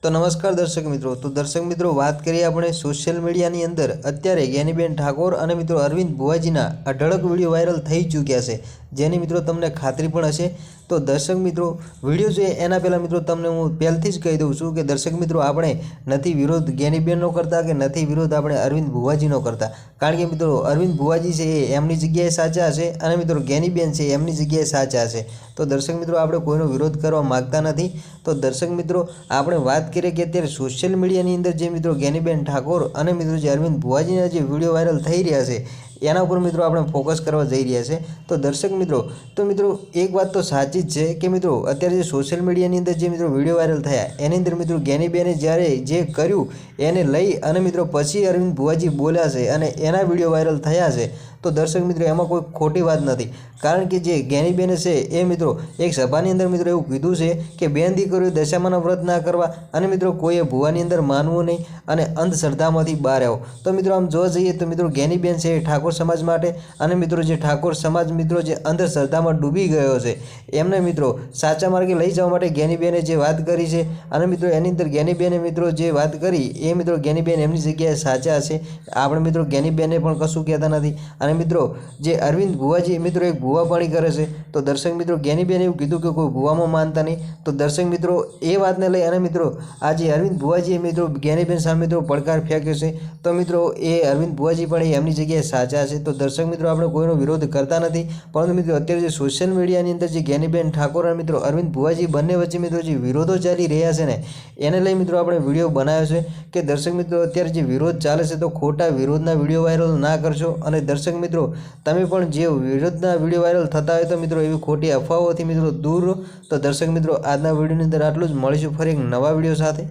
तो नमस्कार दर्शक मित्रों बात करिए अपने सोशल मीडिया नी अंदर अत्यारे ज्ञानीबेन ठाकोर और मित्रों अरविंद बुवाजीना अढळक विडियो वायरल थई चूक्या छे, जेनी मित्रों तमने खातरी पण हशे। तो दर्शक मित्रों विडियो जो एना पहला मित्रों तमने हूँ पहलथी ज कही दऊं छूं कि दर्शक मित्रों आपणे नथी विरोध ज्ञानीबेननो करता कि नथी विरोध आपणे अरविंद बुवाजीनो करता, कारण के मित्रों अरविंद बुवाजी छे एमनी जग्याए साचा हशे अने मित्रों ज्ञानीबेन छे एमनी जग्याए साचा हशे। तो दर्शक मित्रों आपणे कोईनो विरोध करवा मागता नथी। तो दर्शक मित्रों आपणे वात करीए कि अत्यारे सोशल मीडियानी अंदर जे मित्रों ज्ञानीबेन ठाकोर अने मित्रों जे अरविंद बुवाजीना जे विडियो वायरल थई रह्या छे एना पर मित्रों आपणे फोकस करवा जई रह्या छे। तो दर्शक मित्रों एक बात तो साची ज छे कि मित्रों अत्यारे जे सोशल मीडियानी अंदर जे मित्रों विडियो वायरल थया एनी अंदर मित्रों ज्ञानीबेने ज्यारे जे कर्युं एने लई अने मित्रों पछी अरविंद बुवाजी बोल्या छे अने एना विडियो वायरल थया छे। तो दर्शक मित्रों एमां कोई खोटी बात नहीं, कारण के जे ज्ञानीबेने छे ए मित्रों एक सभानी अंदर मित्रों एवुं कीधुं छे कि बेन दीकरीओ दशामाना व्रत ना करवा अने मित्रों कोईए भुवानी अंदर मानवुं नहीं अने अंधश्रद्धामांथी बहार आवो। तो मित्रों आम जोवा जईए तो मित्रों ज्ञानीबेन छे ठाकोर समाज माटे अने मित्रों जे ठाकोर समाज मित्रों जे अंधश्रद्धामां डूबी गयो छे एमने मित्रों साचा मार्गे लई जवा माटे ज्ञानीबेने जे वात करी छे अने मित्रों एनी अंदर ज्ञानीबेने मित्रों जे वात करी ए मित्रों ज्ञानीबेन एमनी जग्याए साचा छे। आपणे मित्रों ज्ञानीबेने पण कशुं कहेता नथी अने मित्रों जे अरविंद बुवाजी मित्रों एक भुवापणी करे छे। तो दर्शक मित्रों ज्ञानीबेने एवुं कीधुं कि कोई भुवामां मानता नहीं। तो दर्शक मित्रों ए वातने लई अने मित्रों आज अरविंद बुवाजीए मित्रों ज्ञानीबेन सामे मित्रों પડકાર फेंक्यो छे। तो मित्रों ए अरविंद बुवाजी पण एमनी जग्याए साचा छे। तो दर्शक मित्रों आपणे कोईनो विरोध करता नहीं, परंतु मित्रों अत्यारे जे सोशल मीडियानी अंदर जे ज्ञानीबेन ठाकोर अने मित्रों अरविंद बुवाजी बंने वच्चे मित्रों जे विरोधो चाली रह्या छे ने एने लई मित्रों आपणे विडियो बनाव्यो छे कि दर्शक मित्रों अत्यारे जे विरोध चाले छे तो खोटा विरोधना विडियो वायरल ना करशो। अने दर्शक मित्रों तमे पण जे विरोधना विडियो वायरल थता होय तो मित्रों एवी खोटी अफवाओथी मित्रों दूर रहो। तो दर्शक मित्रों आजना विडियोनी अंदर आटલું જ, મળીશું ફરી એક નવા વિડિયો સાથે।